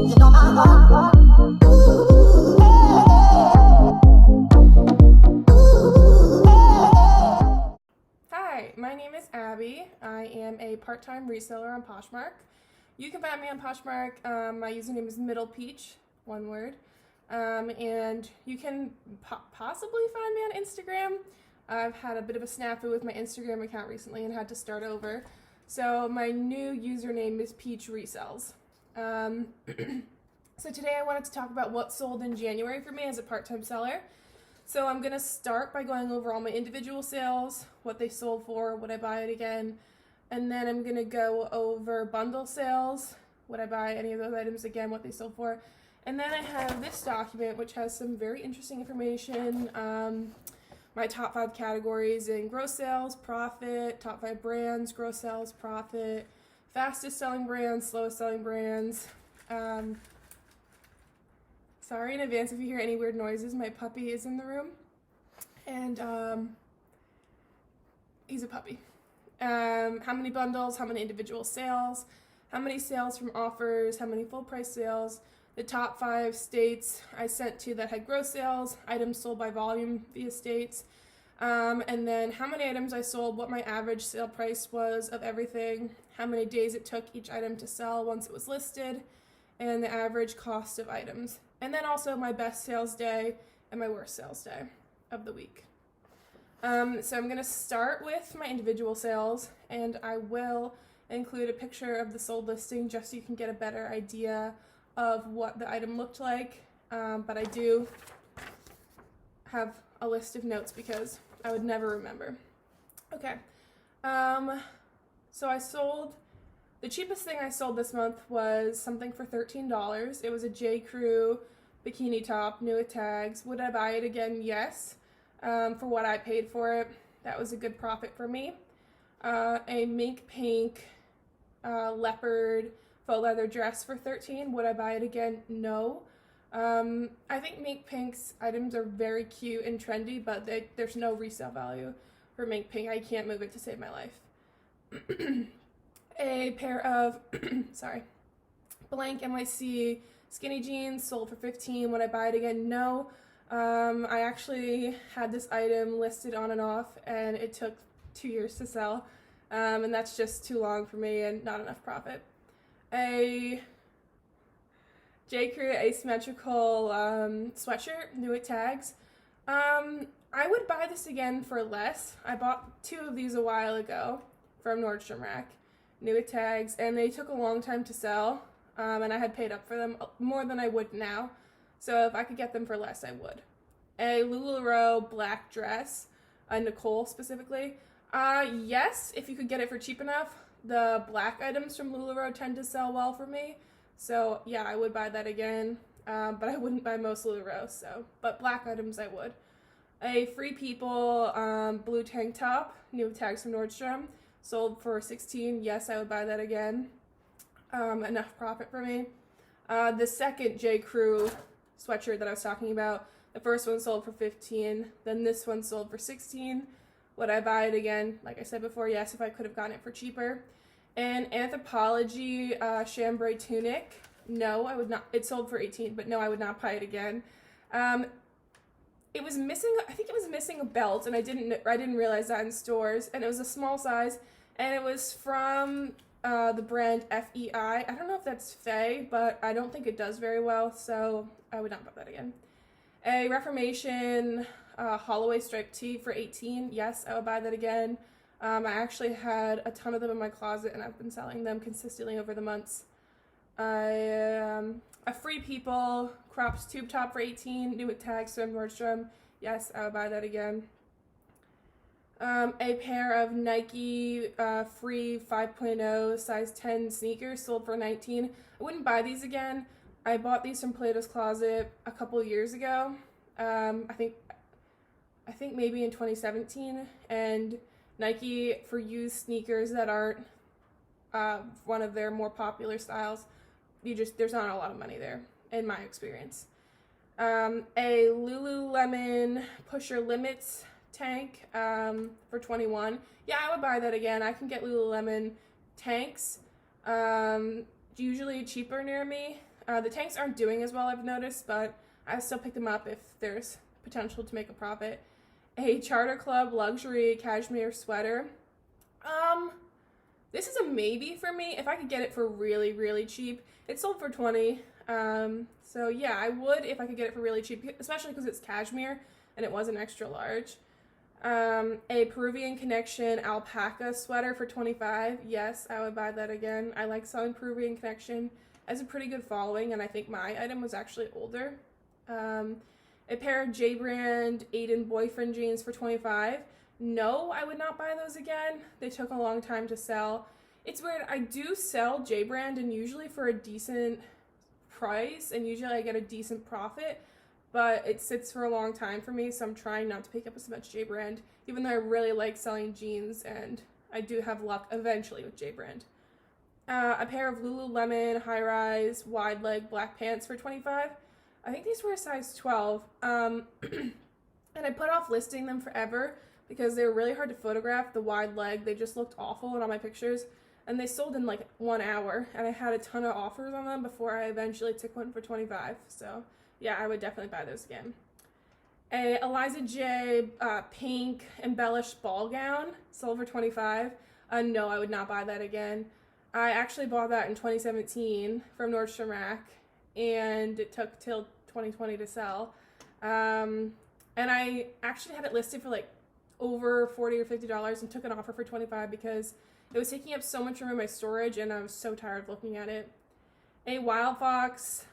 Hi, my name is Abby. I am a part-time reseller on Poshmark. You can find me on Poshmark. My username is middlepeach, one word. And you can possibly find me on Instagram. I've had a bit of a snafu with my Instagram account recently and had to start over. So my new username is Peach Resells. So today I wanted to talk about what sold in January for me as a part-time seller. So I'm going to start by going over all my individual sales, what they sold for, would I buy it again, and then I'm going to go over bundle sales, would I buy any of those items again, what they sold for, and then I have this document which has some very interesting information, my top 5 categories in gross sales, profit, top 5 brands, gross sales, profit, fastest selling brands, slowest selling brands. Sorry in advance if you hear any weird noises. My puppy is in the room, and he's a puppy. How many bundles, how many individual sales, how many sales from offers, how many full price sales, the top 5 states I sent to that had gross sales, items sold by volume via states, and then how many items I sold, what my average sale price was of everything, how many days it took each item to sell once it was listed, and the average cost of items. And then also my best sales day and my worst sales day of the week. So I'm going to start with my individual sales, and I will include a picture of the sold listing just so you can get a better idea of what the item looked like. But I do have a list of notes because I would never remember. Okay. So I sold... The cheapest thing I sold this month was something for $13. It was a J. Crew bikini top, new with tags. Would I buy it again? Yes. For what I paid for it, that was a good profit for me. A mink pink leopard faux leather dress for $13. Would I buy it again? No. I think mink pink's items are very cute and trendy, but there's no resale value for mink pink. I can't move it to save my life. A pair of, blank NYC skinny jeans sold for $15. Would I buy it again? No. I actually had this item listed on and off, and it took 2 years to sell, and that's just too long for me and not enough profit. A J. Crew asymmetrical sweatshirt, new with tags. I would buy this again for less. I bought 2 of these a while ago from Nordstrom Rack. New with tags, and they took a long time to sell, and I had paid up for them more than I would now, so if I could get them for less, I would. A LuLaRoe black dress, a Nicole specifically. Yes, if you could get it for cheap enough. The black items from LuLaRoe tend to sell well for me, so yeah, I would buy that again, but I wouldn't buy most LuLaRoe, but black items I would. A Free People blue tank top, new with tags from Nordstrom. Sold for $16. Yes, I would buy that again. Enough profit for me. The second J. Crew sweatshirt that I was talking about, the first one sold for $15. Then this one sold for $16. Would I buy it again? Like I said before, yes, if I could have gotten it for cheaper. And Anthropologie chambray tunic. No, I would not. It sold for $18, but no, I would not buy it again. It was missing, I think it was missing a belt, and I didn't realize that in stores, and it was a small size, and it was from the brand FEI. I don't know if that's Faye, but I don't think it does very well, so I would not buy that again. A Reformation Holloway striped tee for $18. Yes, I would buy that again. I actually had a ton of them in my closet, and I've been selling them consistently over the months. A Free People cropped tube top for $18, new with tags from Nordstrom. Yes, I would buy that again. A pair of Nike Free 5.0 size 10 sneakers sold for $19. I wouldn't buy these again. I bought these from Plato's Closet a couple years ago. I think maybe in 2017. And Nike, for used sneakers that aren't one of their more popular styles, there's not a lot of money there, in my experience. A Lululemon Pusher Limits tank for $21. Yeah, I would buy that again. I can get Lululemon tanks, usually cheaper near me. The tanks aren't doing as well, I've noticed, but I still pick them up if there's potential to make a profit. A Charter Club luxury cashmere sweater. This is a maybe for me if I could get it for really, really cheap. It sold for $20. So yeah, I would if I could get it for really cheap, especially because it's cashmere and it was an extra large. A Peruvian Connection alpaca sweater for $25. Yes, I would buy that again. I like selling Peruvian Connection. It has a pretty good following, and I think my item was actually older. A pair of J-brand Aiden boyfriend jeans for $25. No, I would not buy those again. They took a long time to sell. It's weird. I do sell J-brand, and usually for a decent price, and usually I get a decent profit, but it sits for a long time for me, so I'm trying not to pick up as much J-brand, even though I really like selling jeans, and I do have luck eventually with J-brand. A pair of Lululemon high-rise wide leg black pants for $25. I think these were a size 12, and I put off listing them forever because they were really hard to photograph, the wide leg. They just looked awful in all my pictures, and they sold in like 1 hour, and I had a ton of offers on them before I eventually took one for $25. So yeah, I would definitely buy those again. A Eliza J pink embellished ball gown sold for $25. No, I would not buy that again. I actually bought that in 2017 from Nordstrom Rack, and it took till 2020 to sell. And I actually had it listed for like over $40 or $50 and took an offer for $25 because it was taking up so much room in my storage and I was so tired of looking at it. A Wild Fox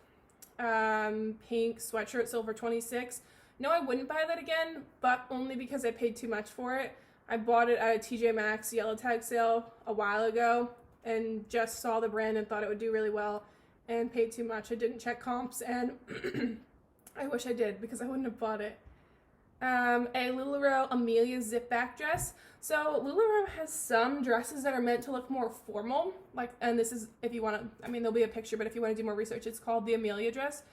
pink sweatshirt sold for $26. No, I wouldn't buy that again, but only because I paid too much for it. I bought it at a TJ Maxx yellow tag sale a while ago and just saw the brand and thought it would do really well and paid too much. I didn't check comps, and I wish I did because I wouldn't have bought it. A LuLaRoe Amelia zip back dress. So LuLaRoe has some dresses that are meant to look more formal, like, and this is, if you want to, I mean, there'll be a picture, but if you want to do more research, it's called the Amelia dress.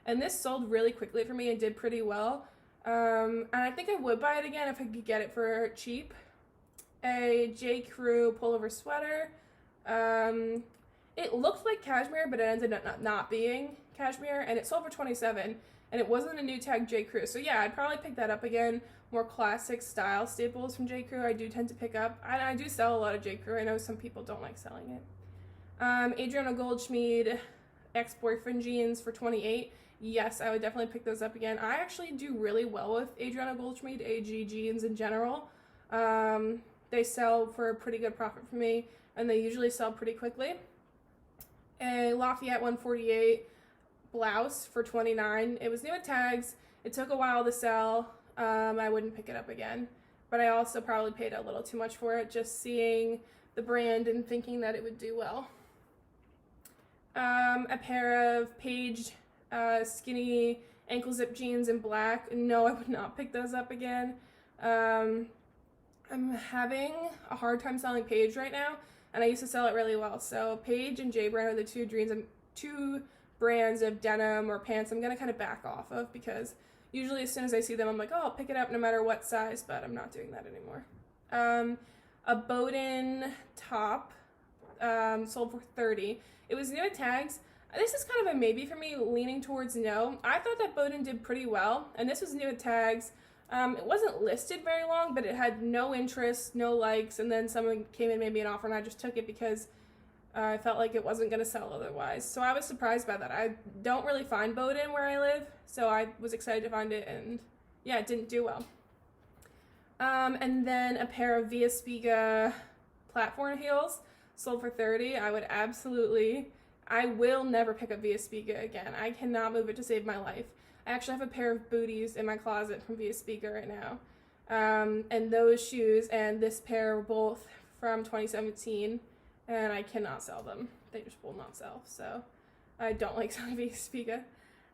And this sold really quickly for me and did pretty well. And I think I would buy it again if I could get it for cheap. A J. Crew pullover sweater. It looked like cashmere, but it ended up not being cashmere, and it sold for $27, and it wasn't a new tag J. Crew. So yeah, I'd probably pick that up again. More classic style staples from J. Crew I do tend to pick up. I do sell a lot of J. Crew. I know some people don't like selling it. Adriana Goldschmied ex-boyfriend jeans for $28. Yes, I would definitely pick those up again. I actually do really well with Adriana Goldschmied AG jeans in general. They sell for a pretty good profit for me, and they usually sell pretty quickly. A Lafayette 148 blouse for $29. It was new at tags. It took a while to sell. I wouldn't pick it up again, but I also probably paid a little too much for it, just seeing the brand and thinking that it would do well. A pair of Paige skinny ankle zip jeans in black. No, I would not pick those up again. I'm having a hard time selling Paige right now, and I used to sell it really well. So Paige and J Brand are the two brands of denim or pants I'm going to kind of back off of, because usually as soon as I see them, I'm like, oh, I'll pick it up no matter what size, but I'm not doing that anymore. A Bowden top sold for $30. It was new at tags. This is kind of a maybe for me, leaning towards no. I thought that Bowden did pretty well, and this was new at tags. It wasn't listed very long, but it had no interest, no likes, and then someone came and made me an offer, and I just took it because I felt like it wasn't going to sell otherwise. So I was surprised by that. I don't really find Bowden where I live, so I was excited to find it, and yeah, it didn't do well. And then a pair of Via Spiga platform heels sold for $30. I will never pick up Via Spiga again. I cannot move it to save my life. I actually have a pair of booties in my closet from Via Spiga right now. And those shoes and this pair were both from 2017, and I cannot sell them. They just will not sell, so I don't like selling Via Spiga.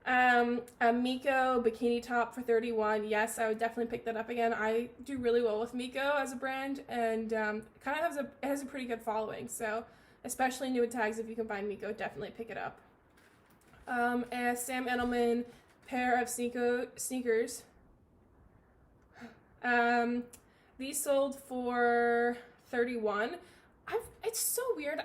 A Miko bikini top for $31. Yes, I would definitely pick that up again. I do really well with Miko as a brand, and kind of has a pretty good following, so especially new at tags, if you can find Miko, definitely pick it up. A Sam Edelman pair of sneakers. These sold for $31. It's so weird.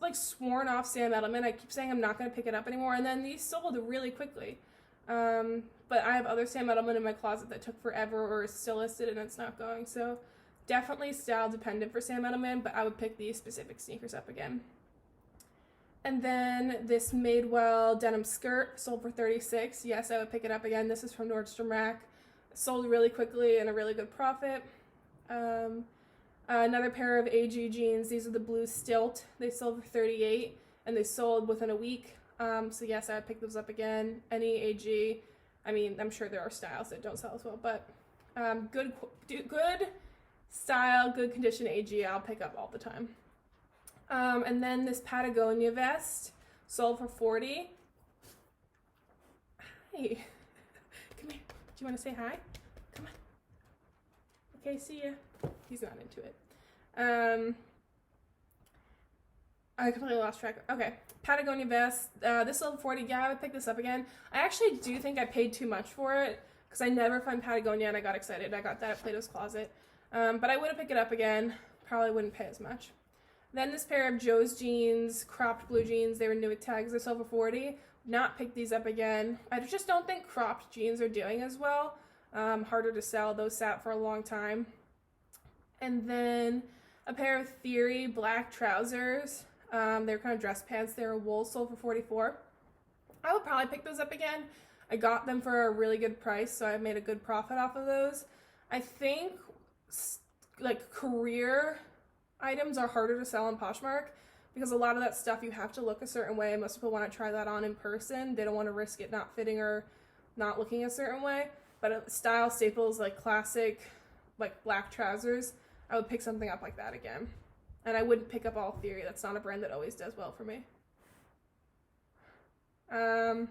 like sworn off Sam Edelman. I keep saying I'm not going to pick it up anymore, and then these sold really quickly. But I have other Sam Edelman in my closet that took forever or is still listed and it's not going. So definitely style dependent for Sam Edelman, but I would pick these specific sneakers up again. And then this Madewell denim skirt sold for $36. Yes, I would pick it up again. This is from Nordstrom Rack. Sold really quickly and a really good profit. Another pair of AG jeans. These are the blue Stilt. They sold for $38 and they sold within a week. So yes, I would pick those up again. Any AG. I mean, I'm sure there are styles that don't sell as well, but good style, good condition AG, I'll pick up all the time. And then this Patagonia vest sold for $40. Hi. Come here. Do you want to say hi? Come on. Okay, see ya. He's not into it. I completely lost track. Okay, Patagonia vest. This sold for $40. Yeah, I would pick this up again. I actually do think I paid too much for it because I never find Patagonia and I got excited. I got that at Plato's Closet. But I would have picked it up again. Probably wouldn't pay as much. Then this pair of Joe's jeans, cropped blue jeans. They were new with tags. They sold for $40. Not pick these up again. I just don't think cropped jeans are doing as well. Harder to sell. Those sat for a long time. And then a pair of Theory black trousers. They're kind of dress pants. They're wool, sold for $44. I would probably pick those up again. I got them for a really good price, so I made a good profit off of those. I think like career items are harder to sell on Poshmark because a lot of that stuff you have to look a certain way. Most people want to try that on in person. They don't want to risk it not fitting or not looking a certain way. But style staples like classic, like black trousers, I would pick something up like that again. And I wouldn't pick up All Theory. That's not a brand that always does well for me. I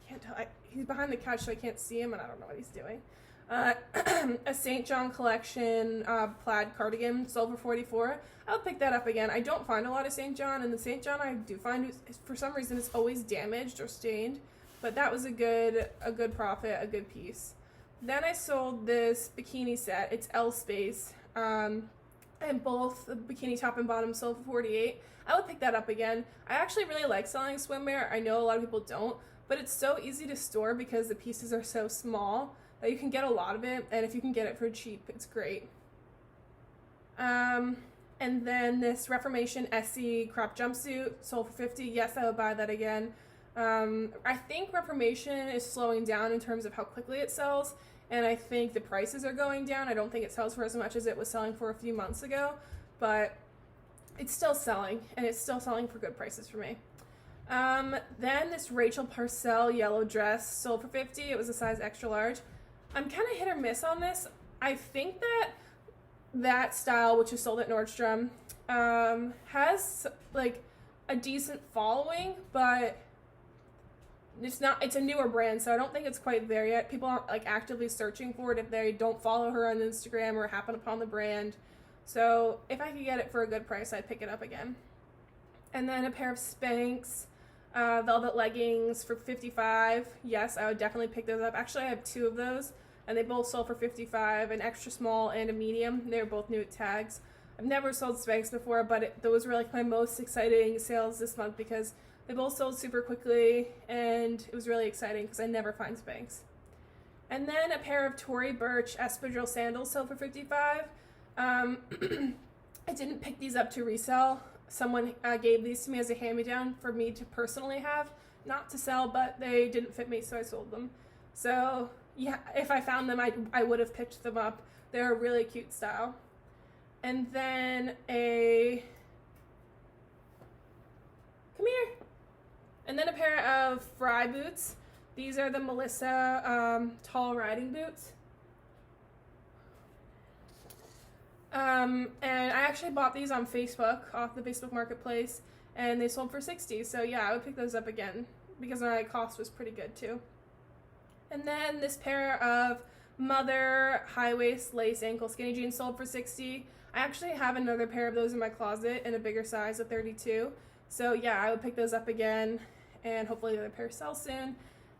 can't tell. He's behind the couch, so I can't see him, and I don't know what he's doing. A St. John collection plaid cardigan sold for $44. I'll pick that up again. I don't find a lot of St. John, and the St. John I do find, for some reason, it's always damaged or stained. But that was a good profit, a good piece. Then I sold this bikini set. It's L Space. And both the bikini top and bottom sold for $48. I would pick that up again. I actually really like selling swimwear. I know a lot of people don't, but it's so easy to store because the pieces are so small that you can get a lot of it, and if you can get it for cheap, it's great. And then this Reformation SE crop jumpsuit sold for $50. Yes, I would buy that again. I think Reformation is slowing down in terms of how quickly it sells, and I think the prices are going down. I don't think it sells for as much as it was selling for a few months ago, but it's still selling, and it's still selling for good prices for me. Then this Rachel Parcell yellow dress sold for $50. It was a size extra large. I'm kind of hit or miss on this. I think that style, which is sold at Nordstrom, has like a decent following, but it's a newer brand, so I don't think it's quite there yet. People aren't like actively searching for it if they don't follow her on Instagram or happen upon the brand. So if I could get it for a good price, I'd pick it up again. And then a pair of Spanx velvet leggings for $55. Yes, I would definitely pick those up. Actually, I have two of those, and they both sold for $55, an extra small and a medium. They were both new at tags. I've never sold Spanx before, but those were like my most exciting sales this month because they both sold super quickly, and it was really exciting because I never find Spanx. And then a pair of Tory Burch espadrille sandals sold for $55. I didn't pick these up to resell. Someone gave these to me as a hand-me-down for me to personally have, not to sell, but they didn't fit me, so I sold them. So yeah, if I found them, I would have picked them up. They're a really cute style. And then come here. And then a pair of Fry boots. These are the Melissa tall riding boots. And I actually bought these on Facebook, off the Facebook Marketplace, and they sold for $60. So yeah, I would pick those up again because my cost was pretty good too. And then this pair of Mother high-waist lace ankle skinny jeans sold for $60. I actually have another pair of those in my closet in a bigger size, a 32. So yeah, I would pick those up again, and hopefully the other pair sells soon.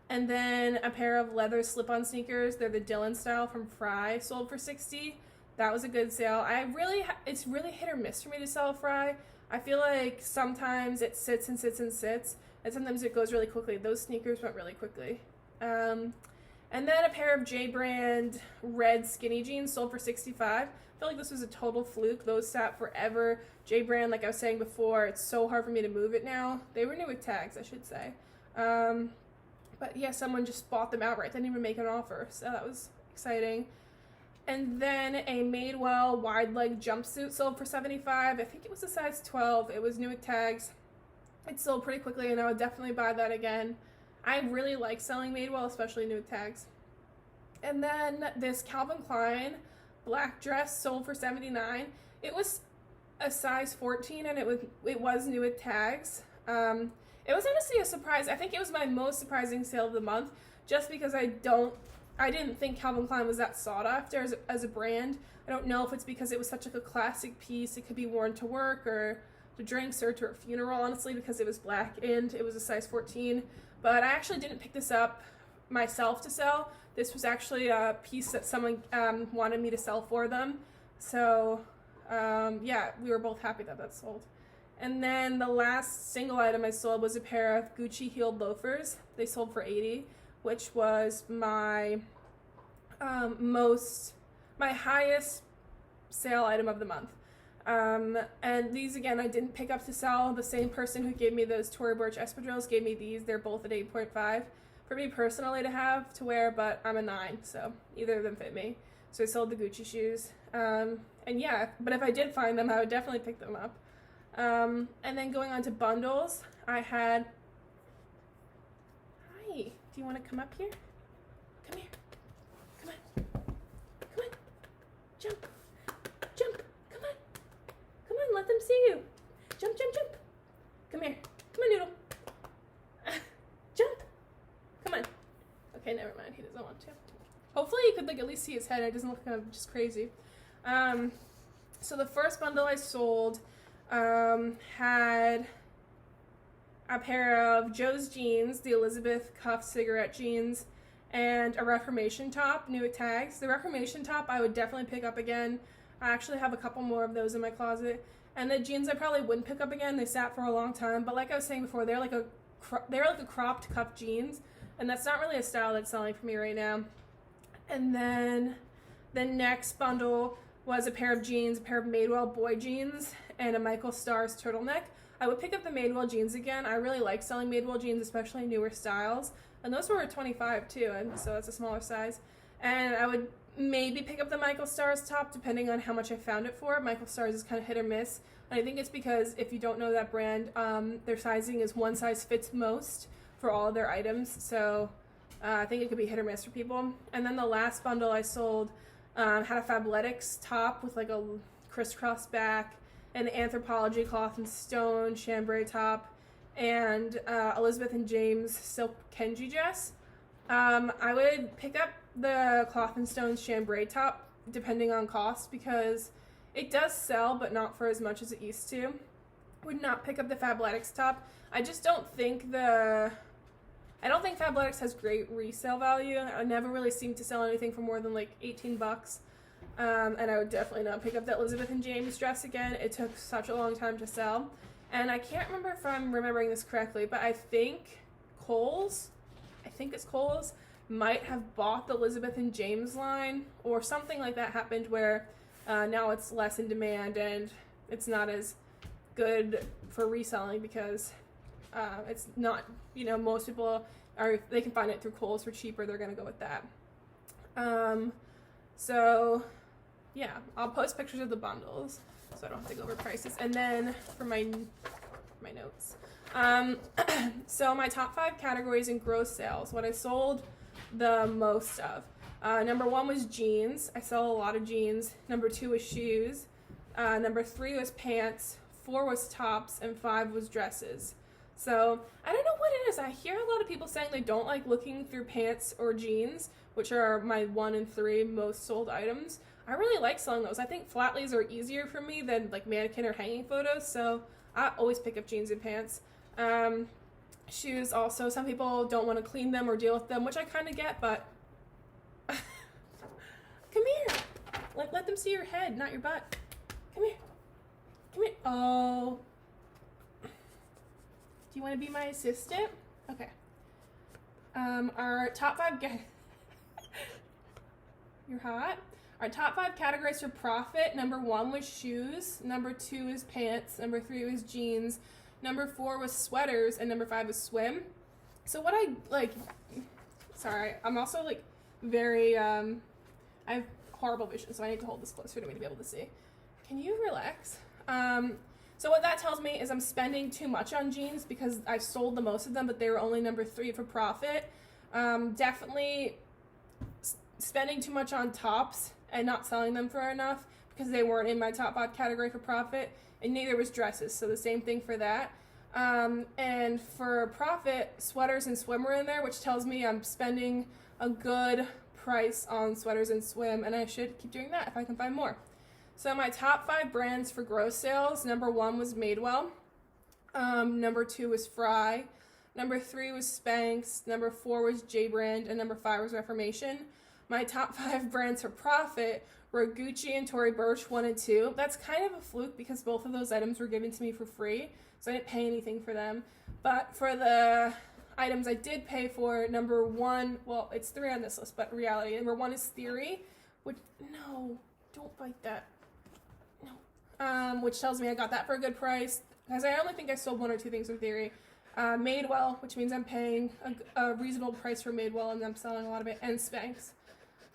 And then a pair of leather slip-on sneakers. They're the Dylan style from Fry, sold for $60. That was a good sale. It's really hit or miss for me to sell a fry. I feel like sometimes it sits and sits and sits, and sometimes it goes really quickly. Those sneakers went really quickly. And then a pair of J brand red skinny jeans sold for $65. I feel like this was a total fluke. Those sat forever. J brand, like I was saying before, it's so hard for me to move it now. They were new with tags, I should say. But yeah, someone just bought them outright. They didn't even make an offer, so that was exciting. And then a Madewell wide leg jumpsuit sold for $75. I think it was a size 12. It was new with tags. It sold pretty quickly, and I would definitely buy that again. I really like selling Madewell, especially new with tags. And then this Calvin Klein black dress sold for $79. It was a size 14, and it was new with tags. It was honestly a surprise. I think it was my most surprising sale of the month, just because I didn't think Calvin Klein was that sought after as a brand. I don't know if it's because it was such like a classic piece. It could be worn to work or to drinks or to a funeral, honestly, because it was black and it was a size 14. But I actually didn't pick this up myself to sell. This was actually a piece that someone wanted me to sell for them. So yeah, we were both happy that sold. And then the last single item I sold was a pair of Gucci heeled loafers. They sold for $80. Which was my highest sale item of the month. And these, again, I didn't pick up to sell. The same person who gave me those Tory Burch espadrilles gave me these. They're both at 8.5 for me personally to have to wear, but I'm a 9, so either of them fit me. So I sold the Gucci shoes. And yeah, but if I did find them, I would definitely pick them up. And then going on to bundles, I had... Hi. Do you want to come up here? Come here. Come on. Come on. Jump. Jump. Come on. Come on, let them see you. Jump, jump, jump. Come here. Come on, Noodle. Jump. Come on. Okay, never mind. He doesn't want to. Hopefully you could like at least see his head. It doesn't look kind of just crazy. So the first bundle I sold had a pair of Joe's jeans, the Elizabeth cuff cigarette jeans, and a Reformation top, new with tags. The Reformation top I would definitely pick up again. I actually have a couple more of those in my closet. And the jeans I probably wouldn't pick up again. They sat for a long time. But like I was saying before, they're like a cropped cuff jeans. And that's not really a style that's selling for me right now. And then the next bundle was a pair of jeans, a pair of Madewell boy jeans, and a Michael Stars turtleneck. I would pick up the Madewell jeans again. I really like selling Madewell jeans, especially newer styles. And those were 25 too, and so that's a smaller size. And I would maybe pick up the Michael Stars top, depending on how much I found it for. Michael Stars is kind of hit or miss. And I think it's because if you don't know that brand, their sizing is one size fits most for all of their items. So I think it could be hit or miss for people. And then the last bundle I sold had a Fabletics top with like a crisscross back, an Anthropologie cloth and stone chambray top, and Elizabeth and James silk Kenji dress. I would pick up the cloth and stone chambray top depending on cost because it does sell, but not for as much as it used to. Would not pick up the Fabletics top. I just don't think Fabletics has great resale value. I never really seem to sell anything for more than like $18. And I would definitely not pick up that Elizabeth and James dress again. It took such a long time to sell. And I can't remember if I'm remembering this correctly, but I think Kohl's might have bought the Elizabeth and James line, or something like that happened where now it's less in demand and it's not as good for reselling because it's not, most people they can find it through Kohl's for cheaper, they're going to go with that. So yeah, I'll post pictures of the bundles so I don't have to go over prices. And then for my notes. So my top 5 categories in gross sales, what I sold the most of. Number 1 was jeans. I sell a lot of jeans. Number 2 was shoes. Number 3 was pants. 4 was tops, and 5 was dresses. So I don't know what it is. I hear a lot of people saying they don't like looking through pants or jeans, which are my 1 and 3 most sold items. I really like selling those. I think flat lays are easier for me than like mannequin or hanging photos, so I always pick up jeans and pants. Shoes also, some people don't want to clean them or deal with them, which I kind of get, but come here. Let them see your head, not your butt. Come here. Come here. Oh. Do you want to be my assistant? Okay. Our top 5 You're hot. Our top 5 categories for profit. Number 1 was shoes. Number 2 is pants. Number 3 was jeans. Number 4 was sweaters. And number 5 was swim. So what I like, sorry, I'm also like very, I have horrible vision, so I need to hold this closer to me to be able to see. Can you relax? So what that tells me is I'm spending too much on jeans because I sold the most of them, but they were only number 3 for profit. Definitely spending too much on tops and not selling them for enough because they weren't in my top 5 category for profit, and neither was dresses, so the same thing for that. And for profit, sweaters and swim were in there, which tells me I'm spending a good price on sweaters and swim, and I should keep doing that if I can find more. So my top 5 brands for gross sales, number 1 was Madewell, number 2 was Fry, number 3 was Spanx, number 4 was J-Brand, and number 5 was Reformation. My top 5 brands for profit were Gucci and Tory Burch 1 and 2. That's kind of a fluke because both of those items were given to me for free, so I didn't pay anything for them. But for the items I did pay for, number 1, well, it's 3 on this list, but reality, number 1 is Theory, which, no, don't bite that. No. Which tells me I got that for a good price, because I only think I sold 1 or 2 things from Theory. Madewell, which means I'm paying a reasonable price for Madewell, and I'm selling a lot of it, and Spanx.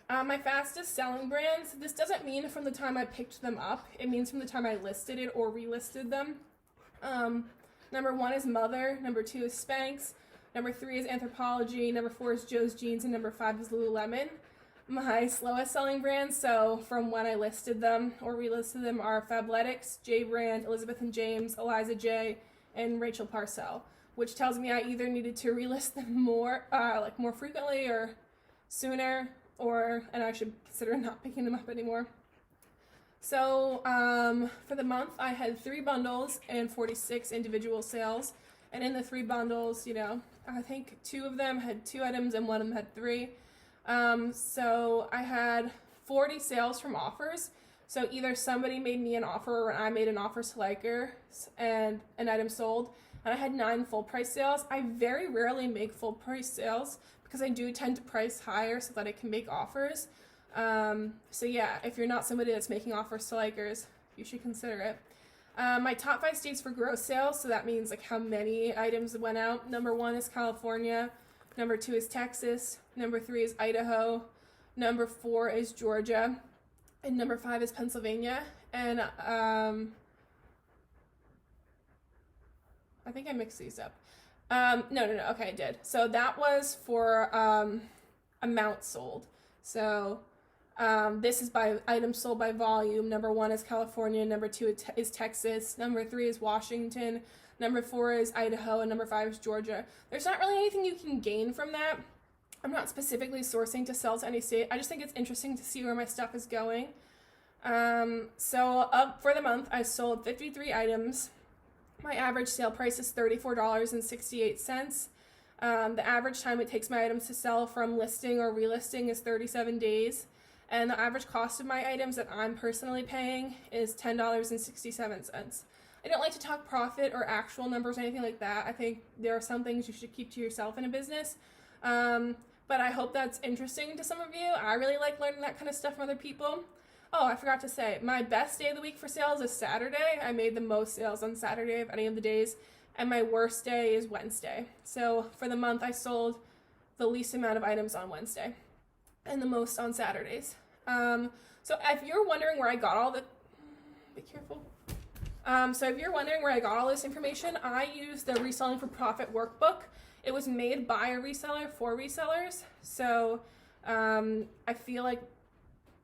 My fastest selling brands, this doesn't mean from the time I picked them up, it means from the time I listed it or relisted them. Number 1 is Mother, number 2 is Spanx, number 3 is Anthropology, number 4 is Joe's Jeans, and number 5 is Lululemon. My slowest selling brands, so from when I listed them or relisted them, are Fabletics, J-Brand, Elizabeth & James, Eliza J, and Rachel Parcell, which tells me I either needed to relist them more frequently or sooner, and I should consider not picking them up anymore. So for the month, I had 3 bundles and 46 individual sales. And in the 3 bundles, I think 2 of them had 2 items and 1 of them had 3. So I had 40 sales from offers. So either somebody made me an offer or I made an offer to likers and an item sold. And I had 9 full price sales. I very rarely make full price sales because I do tend to price higher so that I can make offers. So yeah, if you're not somebody that's making offers to likers, you should consider it. My top 5 states for gross sales, so that means like how many items went out. Number 1 is California, number 2 is Texas, number 3 is Idaho, number 4 is Georgia, and number 5 is Pennsylvania. And I think I mixed these up. No, okay, I did. So that was for amount sold. So this is by items sold by volume. Number 1 is California, number 2 is Texas, number 3 is Washington, number 4 is Idaho, and number 5 is Georgia. There's not really anything you can gain from that. I'm not specifically sourcing to sell to any state. I just think it's interesting to see where my stuff is going. For the month, I sold 53 items. My average sale price is $34.68. The average time it takes my items to sell from listing or relisting is 37 days. And the average cost of my items that I'm personally paying is $10.67. I don't like to talk profit or actual numbers or anything like that. I think there are some things you should keep to yourself in a business. But I hope that's interesting to some of you. I really like learning that kind of stuff from other people. Oh, I forgot to say, my best day of the week for sales is Saturday. I made the most sales on Saturday of any of the days. And my worst day is Wednesday. So for the month, I sold the least amount of items on Wednesday and the most on Saturdays. So if you're wondering where I got all the, be careful. So if you're wondering where I got all this information, I used the Reselling for Profit workbook. It was made by a reseller for resellers. So I feel like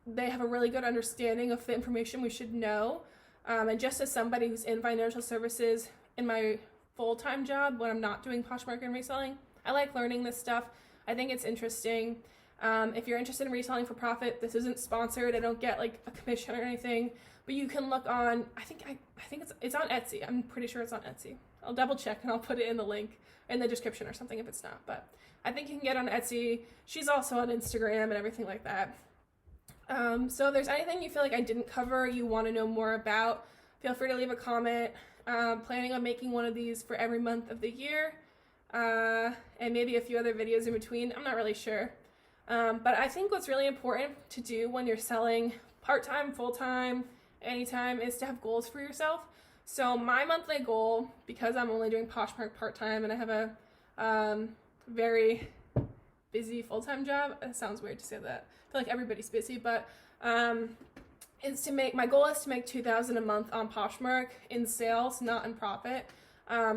they have a really good understanding of the information we should know. And just as somebody who's in financial services in my full-time job when I'm not doing Poshmark and reselling, I like learning this stuff. I think it's interesting. If you're interested in reselling for profit, this isn't sponsored. I don't get like a commission or anything, but you can look on, I think it's on Etsy. I'm pretty sure it's on Etsy. I'll double check and I'll put it in the link in the description or something if it's not, but I think you can get on Etsy. She's also on Instagram and everything like that. So if there's anything you feel like I didn't cover, you want to know more about, feel free to leave a comment. Planning on making one of these for every month of the year, and maybe a few other videos in between. I'm not really sure. But I think what's really important to do when you're selling part-time, full-time, anytime, is to have goals for yourself. So my monthly goal, because I'm only doing Poshmark part-time and I have a very busy full-time job, it sounds weird to say that. I feel like everybody's busy, but my goal is to make $2,000 a month on Poshmark in sales, not in profit.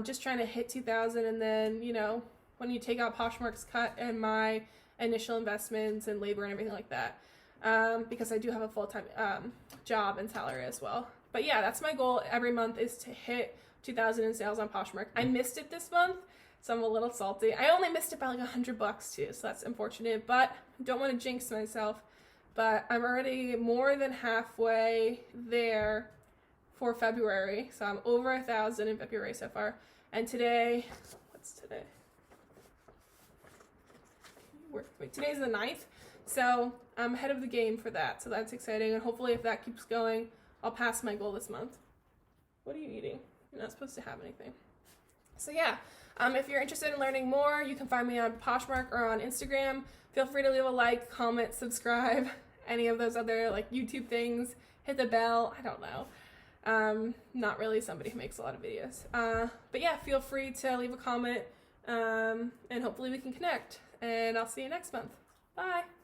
Just trying to hit 2,000, and then, you know, when you take out Poshmark's cut and my initial investments and labor and everything like that, because I do have a full-time job and salary as well. But yeah, that's my goal every month, is to hit 2,000 in sales on Poshmark. I missed it this month, so I'm a little salty. I only missed it by like $100 too, so that's unfortunate, but I don't want to jinx myself. But I'm already more than halfway there for February, so I'm over 1,000 in February so far. And today, what's today? Today's the 9th, so I'm ahead of the game for that, so that's exciting, and hopefully if that keeps going, I'll pass my goal this month. What are you eating? You're not supposed to have anything. So yeah, if you're interested in learning more, you can find me on Poshmark or on Instagram. Feel free to leave a like, comment, subscribe, any of those other like YouTube things. Hit the bell, I don't know. Not really somebody who makes a lot of videos. But yeah, feel free to leave a comment, and hopefully we can connect. And I'll see you next month. Bye!